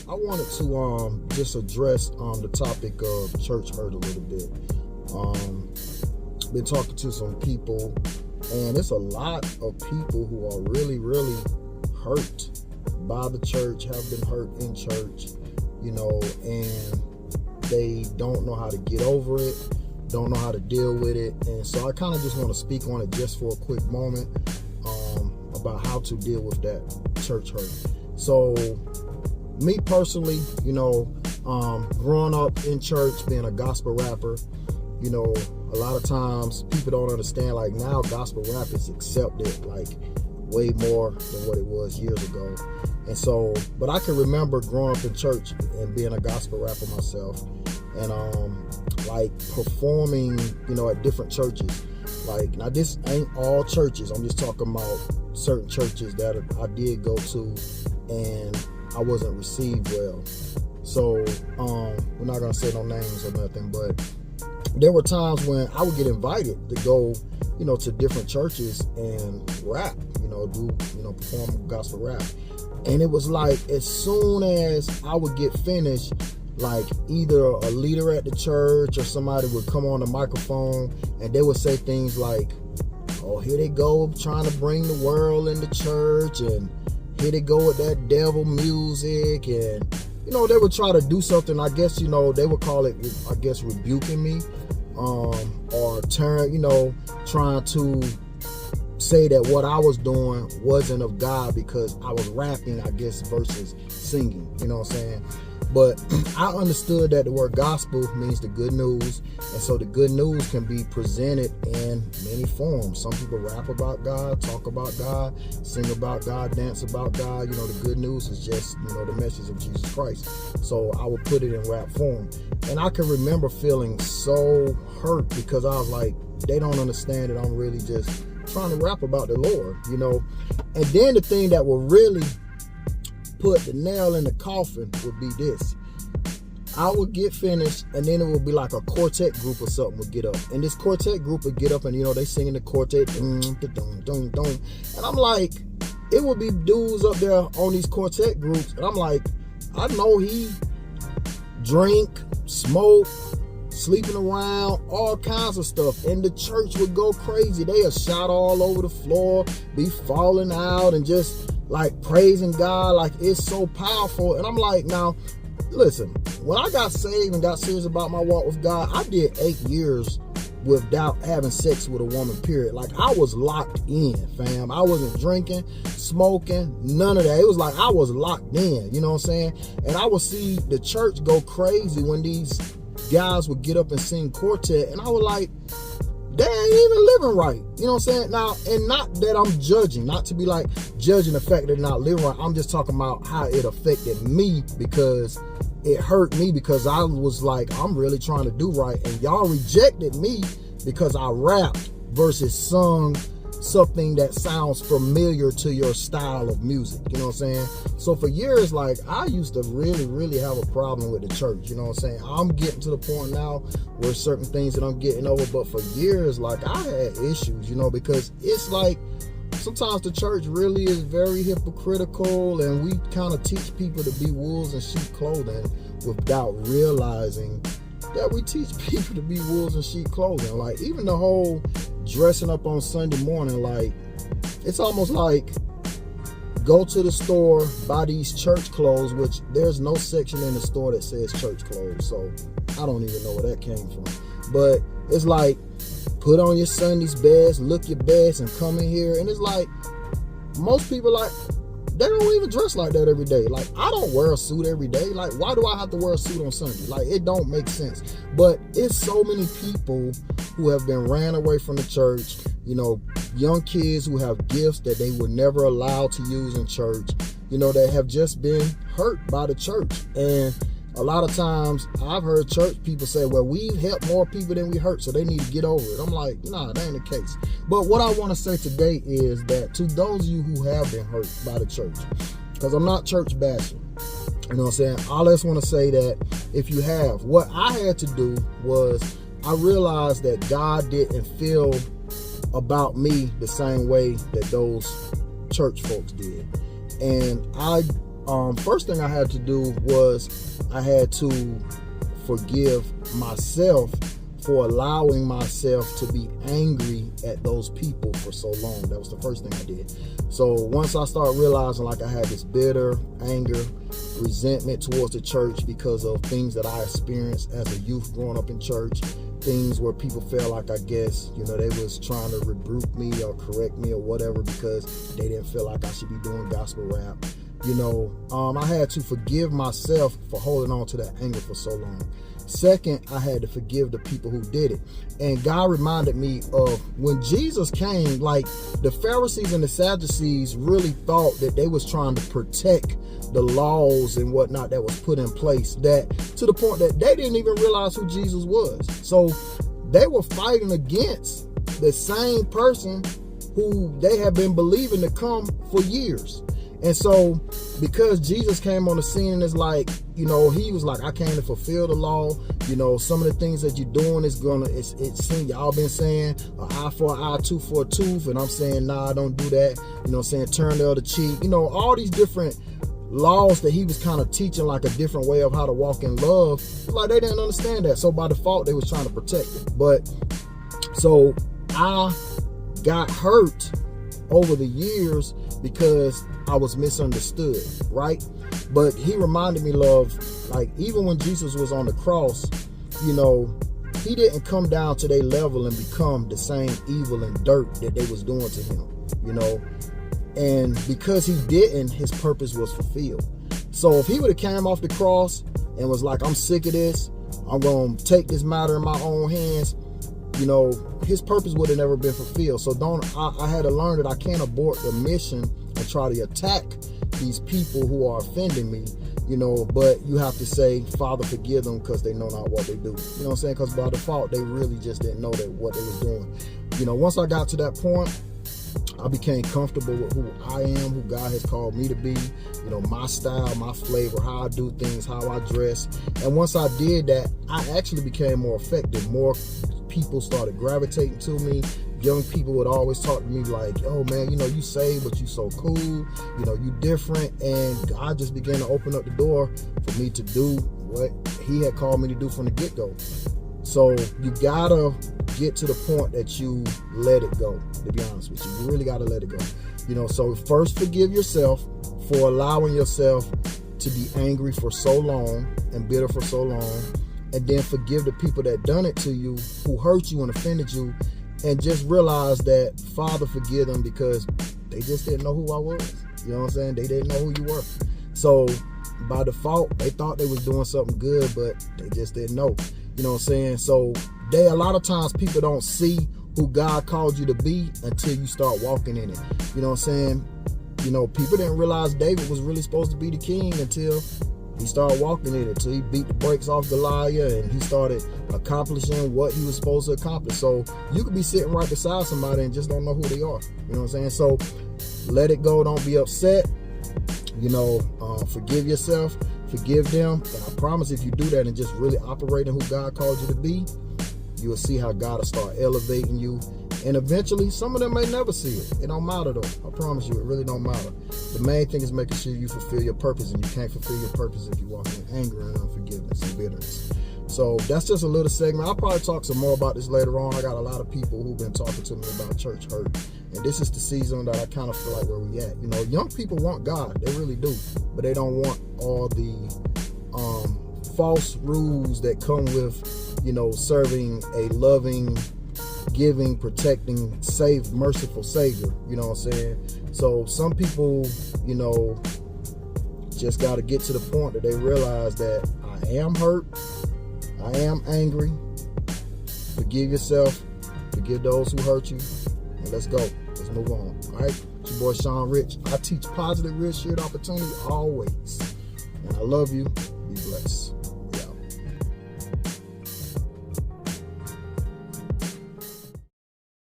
I wanted to just address the topic of church hurt a little bit. Been talking to some people, and it's a lot of people who are really, really hurt by the church, have been hurt in church, and they don't know how to get over it, don't know how to deal with it. And so I kind of just want to speak on it just for a quick moment about how to deal with that church hurt. So me personally, growing up in church, being a gospel rapper, a lot of times people don't understand, like, now gospel rap is accepted like way more than what it was years ago. And so, but I can remember growing up in church and being a gospel rapper myself, and like performing, at different churches. Like, now this ain't all churches, I'm just talking about certain churches that I did go to and I wasn't received well. So we're not gonna say no names or nothing, but there were times when I would get invited to go, to different churches and rap, perform gospel rap. And it was like, as soon as I would get finished, like either a leader at the church or somebody would come on the microphone and they would say things like, oh, here they go trying to bring the world into church, and here they go with that devil music, and they would try to do something. I guess they would call it, I guess, rebuking me, or trying to say that what I was doing wasn't of God because I was rapping, I guess, versus singing. You know what I'm saying? But I understood that the word gospel means the good news, and so the good news can be presented in many forms. Some people rap about God, talk about God, sing about God, dance about God. The good news is just, the message of Jesus Christ. So I would put it in rap form. And I can remember feeling so hurt because I was like, they don't understand that I'm really just trying to rap about the Lord, And then the thing that will really put the nail in the coffin would be this. I would get finished, and then it would be like a quartet group or something would get up. And this quartet group would get up and, they singing the quartet. And I'm like, it would be dudes up there on these quartet groups. And I'm like, I know he drink, smoke, sleeping around, all kinds of stuff. And the church would go crazy. They'll shout all over the floor, be falling out, and just like praising God like it's so powerful. And I'm like, now, listen, when I got saved and got serious about my walk with God, I did 8 years without having sex with a woman, period. Like, I was locked in, fam. I wasn't drinking, smoking, none of that. It was like I was locked in, you know what I'm saying? And I would see the church go crazy when these guys would get up and sing quartet, and I was like, they ain't even living right. You know what I'm saying? Now, and not that I'm judging, not to be like judging the fact that they're not living right. I'm just talking about how it affected me, because it hurt me, because I was like, I'm really trying to do right, and y'all rejected me because I rapped versus sung something that sounds familiar to your style of music. You know what I'm saying? So for years, like, I used to really, really have a problem with the church. You know what I'm saying? I'm getting to the point now where certain things that I'm getting over, but for years, like, I had issues, because it's like, sometimes the church really is very hypocritical, and we kind of teach people to be wolves in sheep clothing without realizing that we teach people to be wolves in sheep clothing. Like, even the whole dressing up on Sunday morning, like, it's almost like go to the store, buy these church clothes, which there's no section in the store that says church clothes, so I don't even know where that came from. But it's like, put on your Sunday's best, look your best, and come in here. And it's like, most people, like, they don't even dress like that every day. Like, I don't wear a suit every day. Like, why do I have to wear a suit on Sunday? Like, it don't make sense. But it's so many people who have been ran away from the church, young kids who have gifts that they were never allowed to use in church, that have just been hurt by the church. And a lot of times I've heard church people say, well, we've helped more people than we hurt, so they need to get over it. I'm like, nah, that ain't the case. But what I want to say today is that to those of you who have been hurt by the church, because I'm not church bashing, you know what I'm saying? I just want to say that if you have, what I had to do was, I realized that God didn't feel about me the same way that those church folks did. And I first thing I had to do was I had to forgive myself for allowing myself to be angry at those people for so long. That was the first thing I did. So once I started realizing like I had this bitter anger, resentment towards the church because of things that I experienced as a youth growing up in church, things where people felt like, I guess, they was trying to rebuke me or correct me or whatever because they didn't feel like I should be doing gospel rap. I had to forgive myself for holding on to that anger for so long. Second, I had to forgive the people who did it. And God reminded me of when Jesus came, like the Pharisees and the Sadducees really thought that they was trying to protect the laws and whatnot that was put in place, that to the point that they didn't even realize who Jesus was. So they were fighting against the same person who they had been believing to come for years. And so because Jesus came on the scene and it's like, he was like, I came to fulfill the law. Some of the things that you're doing is it's y'all been saying an eye for an eye, tooth for a tooth. And I'm saying, nah, don't do that. Saying turn the other cheek, all these different laws that he was kind of teaching, like a different way of how to walk in love. Like they didn't understand that. So by default, they was trying to protect it. But so I got hurt over the years because I was misunderstood, right? But he reminded me of, like, even when Jesus was on the cross, he didn't come down to their level and become the same evil and dirt that they was doing to him, and because he didn't, his purpose was fulfilled. So if he would have came off the cross and was like, I'm sick of this, I'm going to take this matter in my own hands, his purpose would have never been fulfilled. So I had to learn that I can't abort the mission and try to attack these people who are offending me, but you have to say, Father, forgive them because they know not what they do. You know what I'm saying? Because by default, they really just didn't know that what they was doing. Once I got to that point, I became comfortable with who I am, who God has called me to be, my style, my flavor, how I do things, how I dress. And once I did that, I actually became more effective. More people started gravitating to me. Young people would always talk to me like, oh man, you saved, but you so cool, you different. And God just began to open up the door for me to do what he had called me to do from the get-go. So you gotta get to the point that you let it go, to be honest with you. You really gotta let it go. So first forgive yourself for allowing yourself to be angry for so long and bitter for so long. And then forgive the people that done it to you, who hurt you and offended you. And just realize that, Father, forgive them because they just didn't know who I was. You know what I'm saying? They didn't know who you were. So by default, they thought they was doing something good, but they just didn't know. You know what I'm saying? So a lot of times people don't see who God called you to be until you start walking in it. You know what I'm saying? People didn't realize David was really supposed to be the king until he started walking in it, until he beat the brakes off Goliath and he started accomplishing what he was supposed to accomplish. So you could be sitting right beside somebody and just don't know who they are. You know what I'm saying? So let it go. Don't be upset. Forgive yourself. Forgive them. And I promise if you do that and just really operate in who God called you to be, you will see how God will start elevating you. And eventually, some of them may never see it. It don't matter though. I promise you, it really don't matter. The main thing is making sure you fulfill your purpose, and you can't fulfill your purpose if you walk in anger and unforgiveness and bitterness. So that's just a little segment. I'll probably talk some more about this later on. I got a lot of people who've been talking to me about church hurt. And this is the season that I kind of feel like where we at. Young people want God. They really do. But they don't want all the false rules that come with, serving a loving, giving, protecting, merciful Savior. You know what I'm saying? So some people, just got to get to the point that they realize that I am hurt. I am angry. Forgive yourself. Forgive those who hurt you. And let's go. Let's move on. All right? It's your boy Sean Rich. I teach positive, real shared opportunity always. And I love you. Be blessed.